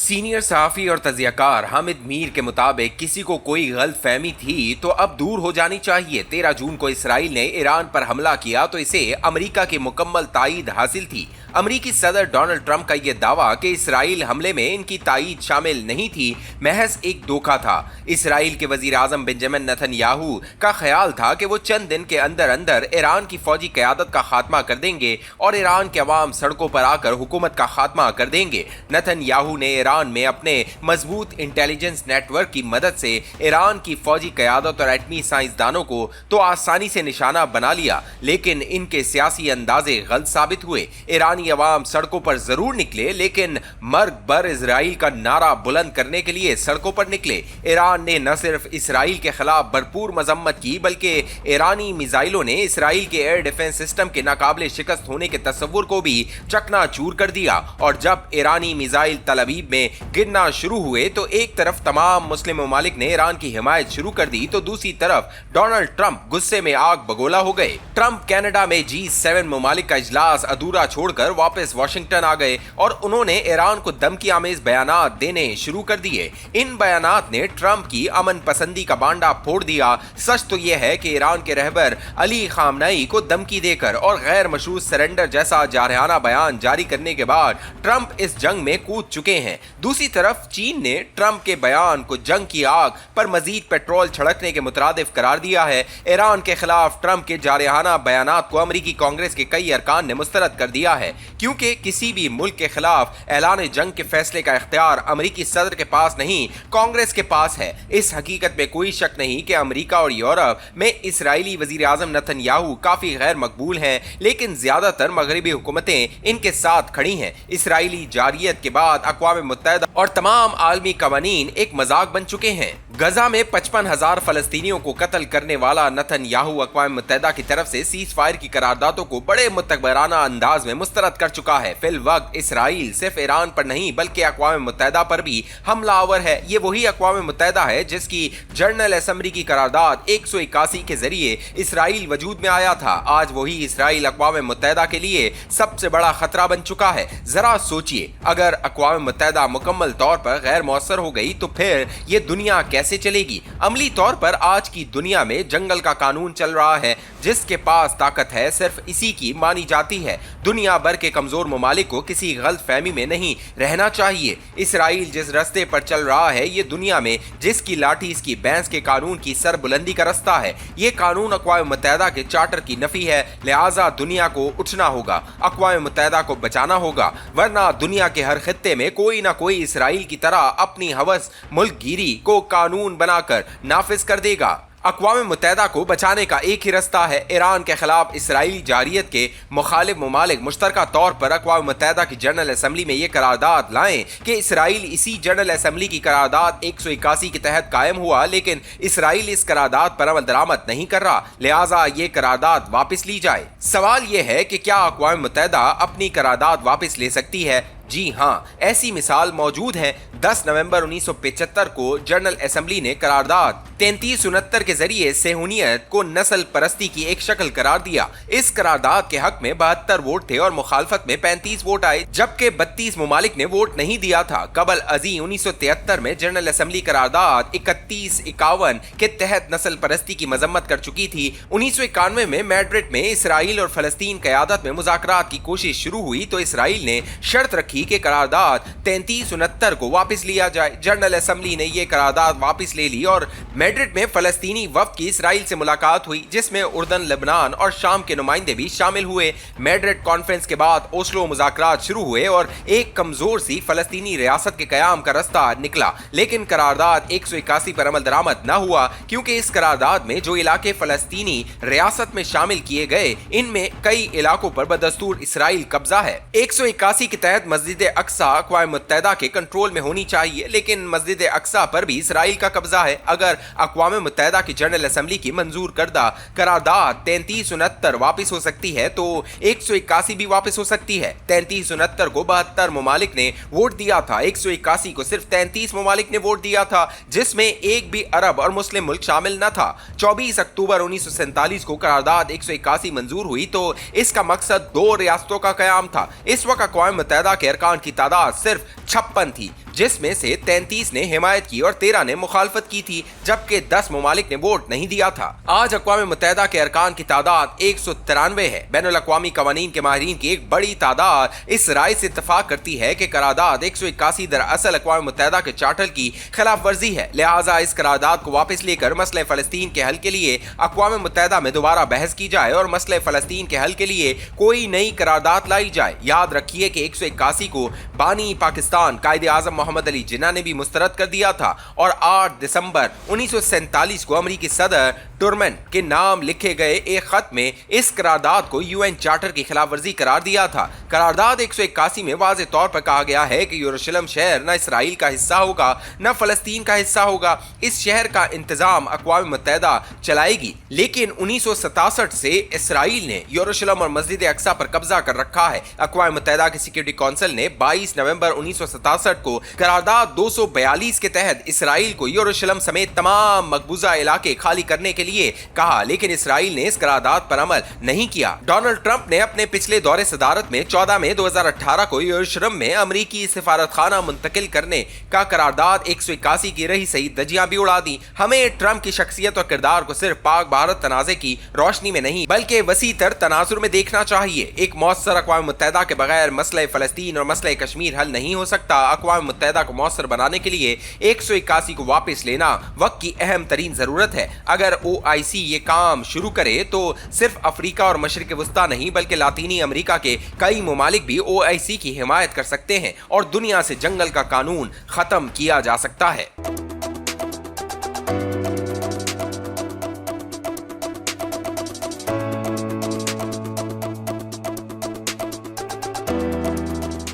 Senior सहाफ़ी और तज़ियाकार हामिद मीर के मुताबिक किसी को कोई गलत फहमी थी तो अब दूर हो जानी चाहिए। 13 जून को इसराइल ने ईरान पर हमला किया तो इसे अमेरिका की मुकम्मल तायीद हासिल थी। अमेरिकी सदर डोनाल्ड ट्रंप का यह दावा कि इसराइल हमले में इनकी तायीद शामिल नहीं थी महज एक धोखा था। इसराइल के वजीर आजम बेंजामिन नेतन्याहू का ख्याल था कि वो चंद दिन के अंदर अंदर ईरान की फौजी क़यादत का खात्मा कर देंगे और ईरान के अवाम सड़कों पर आकर हुकूमत का खात्मा कर देंगे। नेतन्याहू ने ईरान में अपने मजबूत इंटेलिजेंस नेटवर्क की मदद से ईरान की फौजी क़यादत और एटमी साइंसदानों को तो आसानी से निशाना बना लिया, लेकिन इनके सियासी अंदाजे गलत साबित हुए। ईरानी अवाम सड़कों पर जरूर निकले, लेकिन मर्ग बर इजराइल का नारा बुलंद करने के लिए सड़कों पर निकले। ईरान ने न सिर्फ इसराइल के खिलाफ भरपूर मजम्मत की, बल्कि ईरानी मिसाइलों ने इसराइल के एयर डिफेंस सिस्टम के नाकाबिले शिकस्त होने के तस्वुर को भी चकनाचूर कर दिया। और जब ईरानी मिसाइल तल अवीव में गिरना शुरू हुए तो एक तरफ तमाम मुस्लिम ममालिक ने ईरान की हिमायत शुरू कर दी, तो दूसरी तरफ डोनाल्ड ट्रंप गुस्से में आग बगोला हो गए। ट्रंप कनाडा में G7 ममालिक का इजलास अधूरा छोड़कर वापस वाशिंगटन आ गए और उन्होंने ईरान को धमकी आमेज बयानात देने शुरू कर दिए। इन बयानात ने ट्रंप की अमन पसंदी का बांडा फोड़ दिया। सच तो यह है कि ईरान के रहबर अली खामनेई को धमकी देकर और गैर मशरूत सरेंडर जैसा जारहाना बयान जारी करने के बाद ट्रंप इस जंग में कूद चुके हैं। दूसरी तरफ चीन ने ट्रंप के बयान को जंग की आग पर मजीद पेट्रोल छिड़कने के मुतरादिफ करार दिया है। ईरान के खिलाफ ट्रंप के जारहाना बयानात को अमेरिकी कांग्रेस के कई अरकान ने मुस्तरद कर दिया है, क्योंकि किसी भी मुल्क के खिलाफ ऐलान जंग के फैसले का इख्तियार अमेरिकी सदर के पास नहीं, कांग्रेस के पास है। इस हकीकत में कोई शक नहीं कि अमेरिका और यूरोप में इसराइली वजीर आजम नेतन्याहू काफी गैर मकबूल हैं, लेकिन ज्यादातर मगरबी हुकूमतें इनके साथ खड़ी हैं। इसराइली जारियत के बाद अक़वाम मुत्तहिदा और तमाम आलमी कवानीन एक मजाक बन चुके हैं। गजा में 55,000 फलस्तीनियों को कत्ल करने वाला नेतन्याहू अक़वाम मुत्तहिदा की तरफ से सीज फायर की करारदादों को बड़े मुतकबराना अंदाज में मुस्तरद कर चुका है। फिल वक्त इसराइल सिर्फ ईरान पर नहीं बल्कि अक़वाम मुत्तहिदा पर भी हमलावर है। ये वही अक़वाम मुत्तहिदा है जिसकी जनरल असेंबली की करारदाद 181 के जरिए इसराइल वजूद में आया था। आज वही इसराइल अक़वाम मुत्तहिदा के लिए सबसे बड़ा खतरा बन चुका है। जरा सोचिए, अगर अक़वाम मुत्तहिदा मुकम्मल तौर पर गैर मौसर हो गई तो फिर ये दुनिया कैसे चलेगी। अमली तौर पर आज की दुनिया में जंगल का कानून चल रहा है। जिसके पास ताकत है सिर्फ इसी की मानी जाती है। दुनिया भर के कमजोर ममालिक को किसी गलत फहमी में नहीं रहना चाहिए। इसराइल जिस रास्ते पर चल रहा है, ये दुनिया में जिसकी लाठी इसकी भैंस के कानून की सरबुलंदी का रास्ता है। ये कानून अक़वाम मुत्तहिदा के चार्टर की नफी है, लिहाजा दुनिया को उठना होगा, अक़वाम मुत्तहिदा को बचाना होगा, वरना दुनिया के हर खित्ते में कोई ना कोई इसराइल की तरह अपनी हवस मुल्कगिरी को कानून बनाकर नाफिज कर देगा। अक़वाम मुत्तहिदा को बचाने का एक ही रास्ता है, ईरान के खिलाफ इसराइली जारियत के मुखालिफ ममालिक मुश्तरका तौर पर अक़वाम मुत्तहिदा की जनरल असम्बली में ये करारदाद लाएं कि इसराइल इसी जनरल असम्बली की करारदाद 181 के तहत कायम हुआ, लेकिन इसराइल इस करारदाद पर अमल दरामद नहीं कर रहा, लिहाजा ये करारदाद वापस ली जाए। सवाल ये है कि क्या अक़वाम मुत्तहिदा अपनी करारदाद वापस ले सकती है? जी हाँ, ऐसी मिसाल मौजूद है। 10 नवंबर 1975 को जनरल असेंबली ने करारदाद 3369 के जरिए सेहूनियत को नस्ल परस्ती की एक शक्ल करार दिया। इस करारदाद के हक में 72 वोट थे और मुखालफत में 35 वोट आए, जबकि 32 ममालिक ने वोट नहीं दिया था। कबल अजी 1973 में जनरल असेंबली करारदाद 3151 के तहत नस्ल परस्ती की मजम्मत कर चुकी थी। 1991 में मैड्रिड में इसराइल और फलस्तीन क़यादत में मुज़ाकरात की कोशिश शुरू हुई तो इसराइल ने शर्त रखी कि करारदाद 3369 को वापस लिया जाए। जनरल असेंबली ने यह करारदाद वापस ले ली और मैड्रिड में फलस्तीनी वफ्द की इसराइल से मुलाकात हुई, जिसमें उर्दन, लेबनान और शाम के नुमाइंदे भी शामिल हुए। मैड्रिड कॉन्फ्रेंस के बाद ओस्लो मुज़ाकरात शुरू हुए और एक कमजोर सी फलस्तीनी रियासत के कयाम का रास्ता निकला, लेकिन करारदाद 181 पर अमल दरामद न हुआ, क्योंकि इस करारदाद में जो इलाके फलस्तीनी रियासत में शामिल किए गए, इनमें कई इलाकों पर बदस्तूर इसराइल कब्जा है। 181 के तहत मस्जिद अक्सा अक़वाम मुत्तहिदा के कंट्रोल में होनी चाहिए, लेकिन मस्जिद अक्सा पर भी इसराइल का कब्जा है। अगर अक़वाम मुत्तहिदा की जनरल असेंबली की मंजूर करदा करारदाद 3369 वापस हो सकती है तो 181 भी वापस हो सकती है। 3369 को 72 ममालिक ने वोट दिया था, 181 को सिर्फ 33 ममालिक ने वोट दिया था, जिसमें एक भी अरब और मुस्लिम मुल्क शामिल न था। 24 अक्टूबर 1947 को करारदाद 181 मंजूर हुई तो इसका मकसद 2 रियासतों का कयाम था। इस वक्त अक़वाम मुत्तहिदा के अरकान की तादाद सिर्फ 56 थी, जिसमें से 33 ने हिमायत की और 13 ने मुखालफत की थी, जबकि 10 ममालिक ने वोट नहीं दिया था। आज अक़वाम मुत्तहिदा के अरकान की तादाद 193 है। बैनुल अक़वामी कवानीन के माहिरीन की एक बड़ी तादाद इस राय से इत्तफाक करती है कि करारदाद 181 दरअसल अक़वाम मुत्तहिदा के चार्टर की खिलाफ वर्जी है। लिहाजा इस करारदाद को वापस लेकर मसले फ़लस्तीन के हल के लिए अक़वाम मुत्तहिदा में दोबारा बहस की जाए और मसले फ़लस्तीन के हल के लिए कोई नई करारदाद लाई जाए। याद रखिए कि 181 को बानी पाकिस्तान कायदे आज़म मोहम्मद अली जिन्ना ने भी मुस्तरद कर दिया था और 8 दिसंबर 1947 को अमरीकी सदर टुरमैन के नाम लिखे गए एक खत में इस करारदाद को यूएन चार्टर की खिलाफ वर्जी करार दिया था। करारदाद 181 में वाज़े तौर पर कहा गया है कि यरूशलेम शहर न इसराइल का हिस्सा होगा न फ़लस्तीन का हिस्सा होगा। इस शहर का इंतजाम अक़वाम मुत्तहिदा चलाएगी, लेकिन 1967 से इसराइल ने यरूशलेम और मस्जिद अक्सा पर कब्जा कर रखा है। अक़वाम मुत्तहिदा की सिक्योरिटी काउंसिल ने 22 नवंबर 1967 को करारदाद 242 के तहत इसराइल को यरूशलेम समेत तमाम मकबूजा इलाके खाली करने के लिए कहा, लेकिन इसराइल ने इस करारदाद पर अमल नहीं किया। डोनाल्ड ट्रंप ने अपने पिछले दौरे सदारत में 14 मई 2018 को यरूशलेम में अमरीकी सिफारत खाना मुंतकिल करने का करारदाद 181 की रही सही दजियां भी उड़ा दी। हमें ट्रंप की शख्सियत और किरदार को सिर्फ पाक भारत तनाज़े की रोशनी में नहीं बल्कि वसी तर तनाजुर में देखना चाहिए। एक मौसर अक़वाम मुत्तहिदा के बगैर मसले फ़लस्तीन और मसले कश्मीर हल नहीं हो सकता। अक़वाम मुत्तहिदा को मौसर बनाने के लिए 181 को वापस लेना वक्त की अहम तरीन ज़रूरत है। अगर OIC ये काम शुरू करे तो सिर्फ अफ्रीका और मशरिक़ वस्ता नहीं बल्कि लातीनी अमरीका के कई ममालिक भी OIC की हिमायत कर सकते हैं और दुनिया से जंगल का कानून ख़त्म किया जा सकता है।